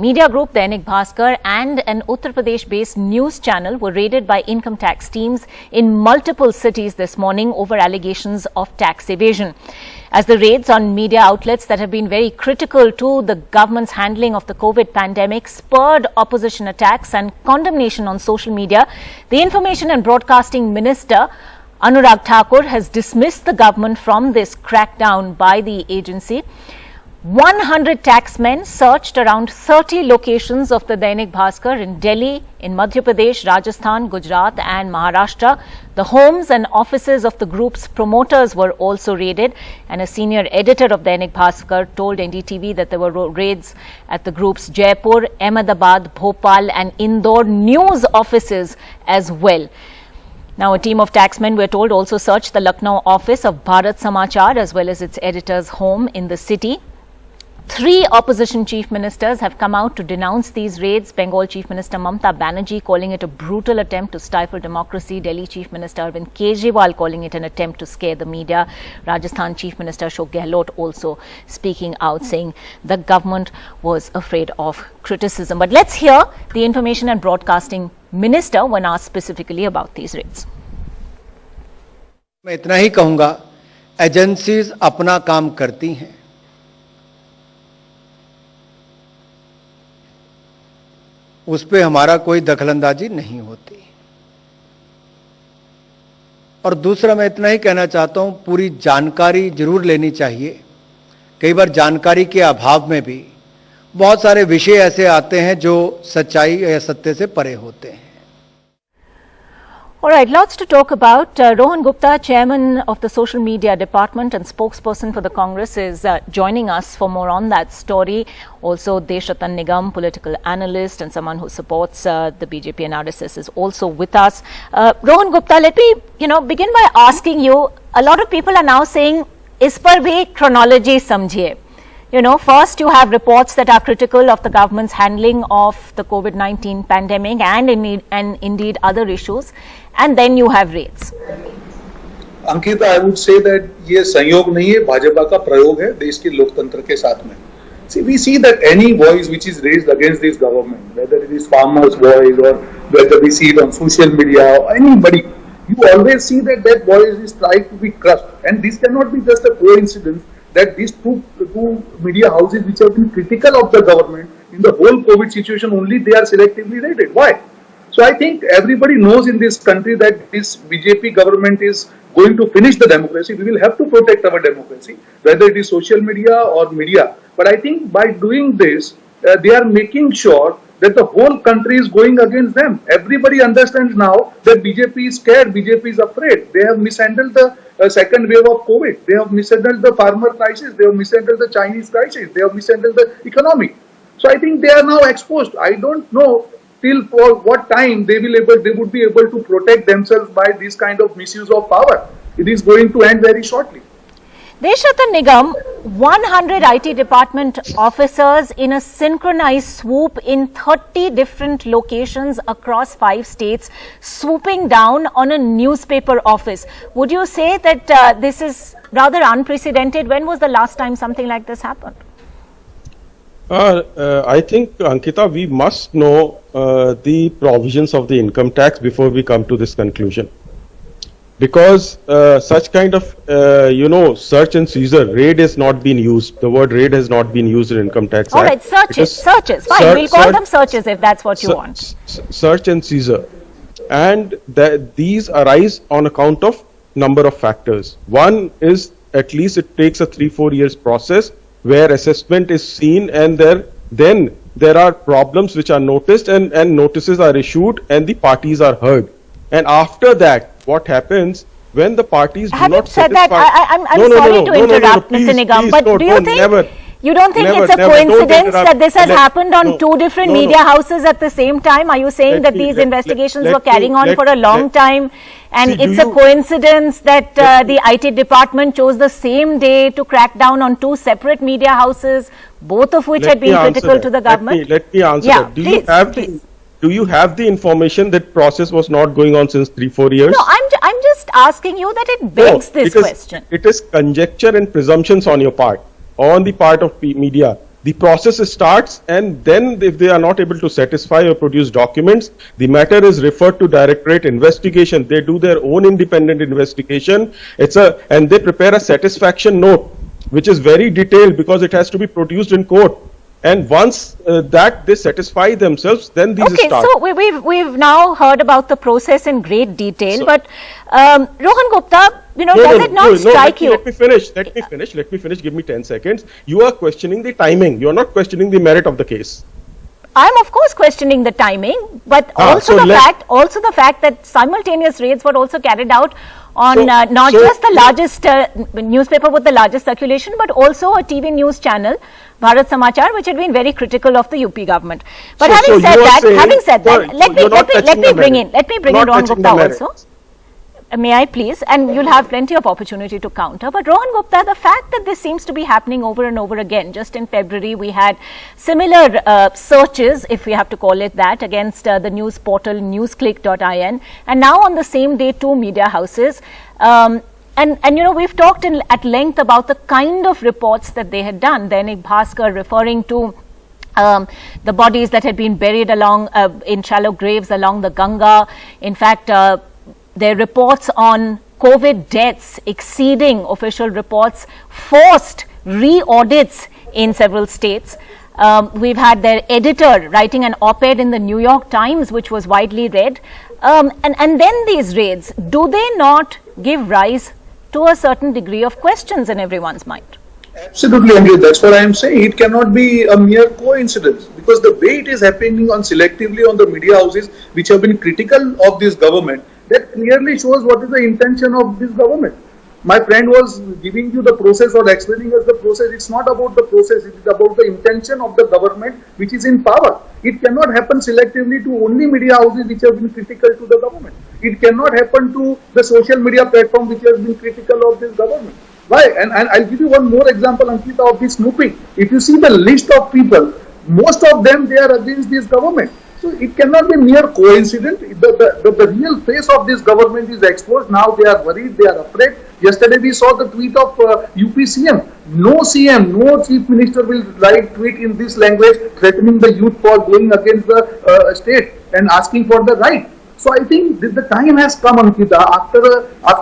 media group Dainik Bhaskar and an Uttar Pradesh-based news channel were raided by income tax teams in multiple cities this morning over allegations of tax evasion. As the raids on media outlets that have been very critical to the government's handling of the COVID pandemic spurred opposition attacks and condemnation on social media, the Information and Broadcasting Minister Anurag Thakur has dismissed the government from this crackdown by the agency. 100 taxmen searched around 30 locations of the Dainik Bhaskar in Delhi, in Madhya Pradesh, Rajasthan, Gujarat and Maharashtra. The homes and offices of the group's promoters were also raided, and a senior editor of Dainik Bhaskar told NDTV that there were raids at the group's Jaipur, Ahmedabad, Bhopal and Indore news offices as well. Now, a team of taxmen, we're told, also searched the Lucknow office of Bharat Samachar as well as its editor's home in the city. 3 opposition chief ministers have come out to denounce these raids. Bengal Chief Minister Mamata Banerjee calling it a brutal attempt to stifle democracy. Delhi Chief Minister Arvind Kejriwal calling it an attempt to scare the media. Rajasthan Chief Minister Ashok Gehlot also speaking out, saying the government was afraid of criticism. But let's hear the Information and Broadcasting Minister when asked specifically about these raids. मैं इतना ही कहूँगा, agencies अपना काम करती हैं, उस पे हमारा कोई दखलंदाजी नहीं होती। और दूसरा मैं इतना ही कहना चाहता हूं, पूरी जानकारी जरूर लेनी चाहिए। कई बार जानकारी के अभाव में भी बहुत सारे विषय ऐसे आते हैं जो सच्चाई या सत्य से परे होते हैं। All right, lots to talk about. Rohan Gupta, chairman of the social media department and spokesperson for the Congress, is joining us for more on that story. Also, Deshratan Nigam, political analyst and someone who supports the BJP and RSS, is also with us. Rohan Gupta, let me, begin by asking you. A lot of people are now saying, "Is par bhi chronology samjhiye." First you have reports that are critical of the government's handling of the COVID-19 pandemic and indeed other issues, and then you have raids. Ankita, I would say that ये संयोग नहीं है, भाजपा का प्रयोग है देश के लोकतंत्र के साथ में. See, we see that any voice which is raised against this government, whether it is farmers' voice or whether we see it on social media or anybody, you always see that that voice is trying to be crushed, and this cannot be just a coincidence that these two media houses which have been critical of the government in the whole COVID situation, only they are selectively raided. Why? So I think everybody knows in this country that this BJP government is going to finish the democracy. We will have to protect our democracy, whether it is social media or media. But I think by doing this, they are making sure that the whole country is going against them. Everybody understands now that BJP is scared, BJP is afraid. They have mishandled the second wave of COVID. They have mishandled the farmer crisis. They have mishandled the Chinese crisis. They have mishandled the economy. So I think they are now exposed. I don't know till for what time they would be able to protect themselves by this kind of misuse of power. It is going to end very shortly. Deshratan Nigam, 100 IT department officers in a synchronized swoop in 30 different locations across 5 states, swooping down on a newspaper office. Would you say that this is rather unprecedented? When was the last time something like this happened? I think, Ankita, we must know the provisions of the income tax before we come to this conclusion. Because such kind of, search and seizure, raid has not been used. The word raid has not been used in Income Tax Act. All right, searches. Fine, we'll call them searches if that's what you want. Search and seizure. And these arise on account of number of factors. One is, at least it takes a 3-4 years process where assessment is seen, and then there are problems which are noticed and notices are issued and the parties are heard. And after that, what happens when the parties do not satisfy... I'm sorry to interrupt, Mr. Nigam, but do you think... You don't think it's a coincidence that this has happened on 2 different media houses at the same time? Are you saying that these investigations were carrying on for a long time, and it's a coincidence that the IT department chose the same day to crack down on 2 separate media houses, both of which had been critical to the government? Let me answer that. Do you have the information that process was not going on since 3-4 years? No, I'm just asking you that it begs this question. It is conjecture and presumptions on your part, on the part of media. The process starts, and then if they are not able to satisfy or produce documents, the matter is referred to Directorate Investigation. They do their own independent investigation. And they prepare a satisfaction note, which is very detailed because it has to be produced in court. And once that they satisfy themselves, then these start. So we've now heard about the process in great detail, but Rohan Gupta, does it not strike you? Let me finish. Give me 10 seconds. You are questioning the timing. You are not questioning the merit of the case. I'm of course questioning the timing, but also the fact that simultaneous raids were also carried out on not just the largest newspaper with the largest circulation, but also a TV news channel, Bharat Samachar, which had been very critical of the UP government. But having said that, let me bring in Rohan Gupta also. May I please? And you'll have plenty of opportunity to counter. But Rohan Gupta, the fact that this seems to be happening over and over again, just in February we had similar searches, if we have to call it that, against the news portal newsclick.in, and now on the same day 2 media houses. And we've talked at length about the kind of reports that they had done. Dainik Bhaskar referring to the bodies that had been buried along in shallow graves along the Ganga. In fact, their reports on COVID deaths exceeding official reports, forced re-audits in several states. We've had their editor writing an op-ed in the New York Times, which was widely read. And then these raids, do they not give rise to a certain degree of questions in everyone's mind? Absolutely, Andrew. That's what I am saying. It cannot be a mere coincidence, because the way it is happening on selectively on the media houses which have been critical of this government, that clearly shows what is the intention of this government. My friend was giving you the process or explaining us the process. It's not about the process, it is about the intention of the government which is in power. It cannot happen selectively to only media houses which have been critical to the government. It cannot happen to the social media platform which has been critical of this government. Why? And I'll give you one more example, Ankita, of this snooping. If you see the list of people, most of them, they are against this government. So it cannot be mere coincidence. The real face of this government is exposed. Now they are worried, they are afraid. Yesterday we saw the tweet of UP CM. No CM, no chief minister will write tweet in this language threatening the youth for going against the state and asking for the right. So I think the time has come, Ankita. After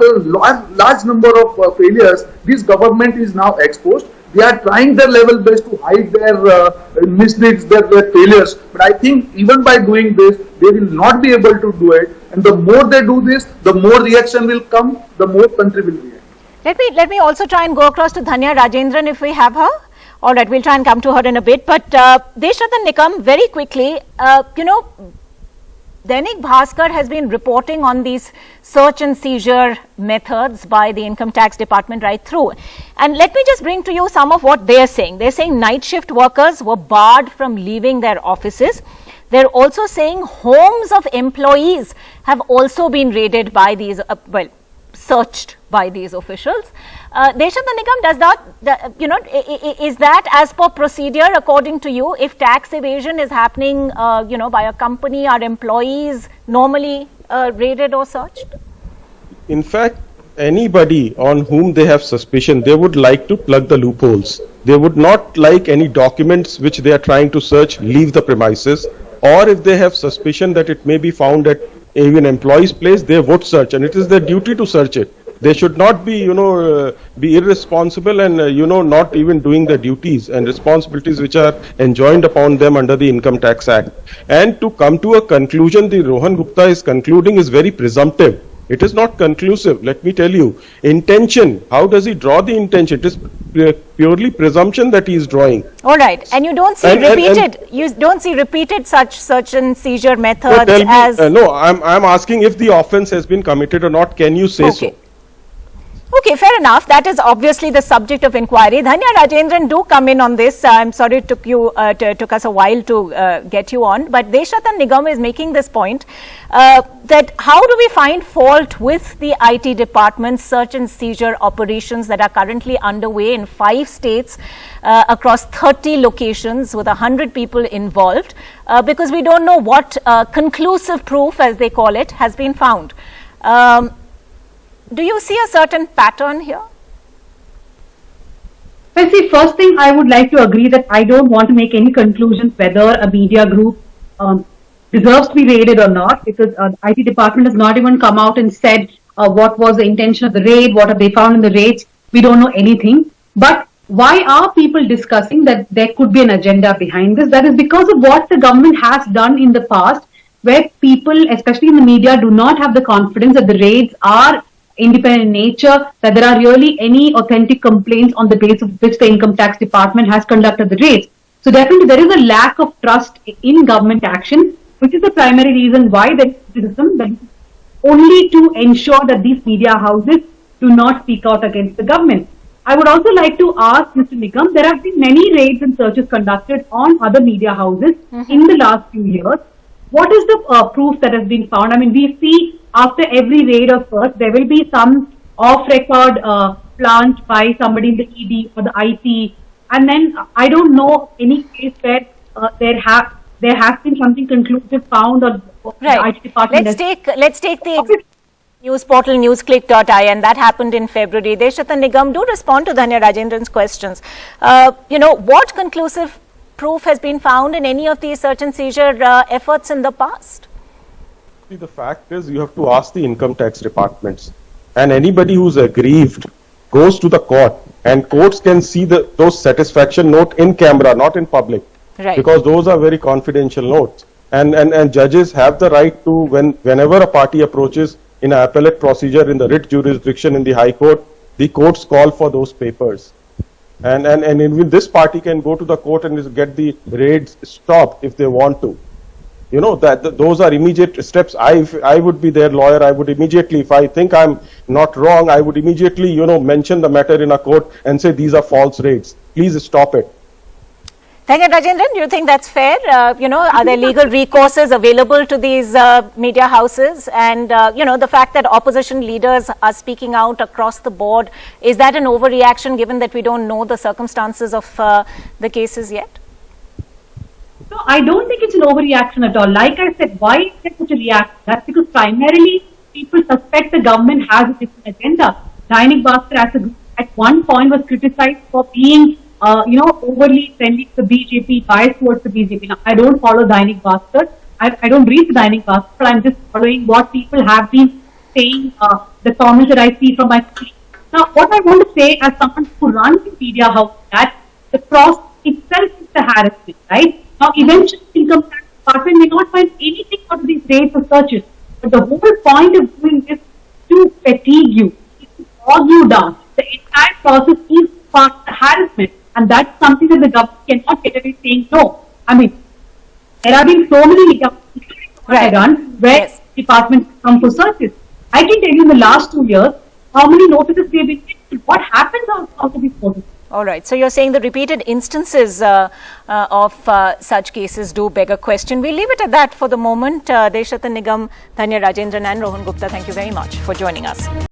a large number of failures, this government is now exposed. They are trying their level best to hide their misdeeds, their failures. But I think even by doing this, they will not be able to do it. And the more they do this, the more reaction will come, the more country will react. Let me also try and go across to Dhanya Rajendran if we have her. All right, we'll try and come to her in a bit. But Deshratan Nikam, very quickly, Dainik Bhaskar has been reporting on these search and seizure methods by the Income Tax Department right through. And let me just bring to you some of what they're saying. They're saying night shift workers were barred from leaving their offices. They're also saying homes of employees have also been raided by these, searched by these officials. Deshratan Nikam, does that, is that as per procedure according to you? If tax evasion is happening, by a company, are employees normally raided or searched? In fact, anybody on whom they have suspicion, they would like to plug the loopholes. They would not like any documents which they are trying to search leave the premises, or if they have suspicion that it may be found at even employee's place, they would search, and it is their duty to search it. They should not be, be irresponsible and, not even doing their duties and responsibilities which are enjoined upon them under the Income Tax Act. And to come to a conclusion, the Rohan Gupta is concluding is very presumptive. It is not conclusive. Let me tell you, intention. How does he draw the intention? It is purely presumption that he is drawing. All right, and you don't see repeated such search and seizure methods no, I'm asking if the offence has been committed or not. Can you say so? Okay, fair enough. That is obviously the subject of inquiry. Dhanya Rajendran, do come in on this. I'm sorry it took us a while to get you on. But Deshratan Nikam is making this point that how do we find fault with the IT department's search and seizure operations that are currently underway in 5 states across 30 locations with 100 people involved, because we don't know what conclusive proof, as they call it, has been found. Do you see a certain pattern here? Well, see, first thing I would like to agree that I don't want to make any conclusions whether a media group deserves to be raided or not, because the IT department has not even come out and said what was the intention of the raid, what have they found in the raids. We don't know anything. But why are people discussing that there could be an agenda behind this? That is because of what the government has done in the past, where people, especially in the media, do not have the confidence that the raids are independent in nature, that there are really any authentic complaints on the basis of which the income tax department has conducted the raids. So definitely there is a lack of trust in government action, which is the primary reason why there is criticism, only to ensure that these media houses do not speak out against the government. I would also like to ask Mr. Nigam, there have been many raids and searches conducted on other media houses in the last few years. What is the proof that has been found? I mean, we see after every raid or search, there will be some off-record plant by somebody in the ED or the IT, and then I don't know any case where there has been something conclusive found, or right. The IT department. Let's take the news portal newsclick.in, that happened in February. Deshat and Nigam, do respond to Dhanya Rajendran's questions. What conclusive proof has been found in any of these search and seizure efforts in the past? The fact is, you have to ask the income tax departments, and anybody who's aggrieved goes to the court, and courts can see those satisfaction note in camera, not in public, right? Because those are very confidential notes, and judges have the right to, whenever a party approaches in an appellate procedure in the writ jurisdiction in the High Court, the courts call for those papers. And even this party can go to the court and get the raids stopped if they want to. You know, those are immediate steps. I would be their lawyer. I would immediately, if I think I'm not wrong, I would immediately, mention the matter in a court and say these are false raids. Please stop it. Dhanya Rajendran, do you think that's fair? Are there legal recourses available to these media houses? And, the fact that opposition leaders are speaking out across the board, is that an overreaction given that we don't know the circumstances of the cases yet? No, I don't think it's an overreaction at all. Like I said, why is there such a reaction? That's because primarily people suspect the government has a different agenda. Dainik Bhaskar at one point was criticized for being overly friendly to the BJP, biased towards the BJP. Now, I don't follow Dainik Bhaskar. I don't read the Dainik Bhaskar, but I'm just following what people have been saying, the comments that I see from my screen. Now, what I want to say as someone who runs the media house, that the process itself is the harassment, right? Now, eventually, income tax department may not find anything out of these raids or searches, but the whole point of doing this is to fatigue you, to bog you down. The entire process is part of the harassment, and that's something that the government cannot get away saying no. I mean, there have been so many done where departments come for searches. I can tell you in the last 2 years how many notices they've been given. What happens out of these notices? All right. So you're saying the repeated instances of such cases do beg a question. We'll leave it at that for the moment. Deshat Nigam, Dhanya Rajendran and Rohan Gupta, thank you very much for joining us.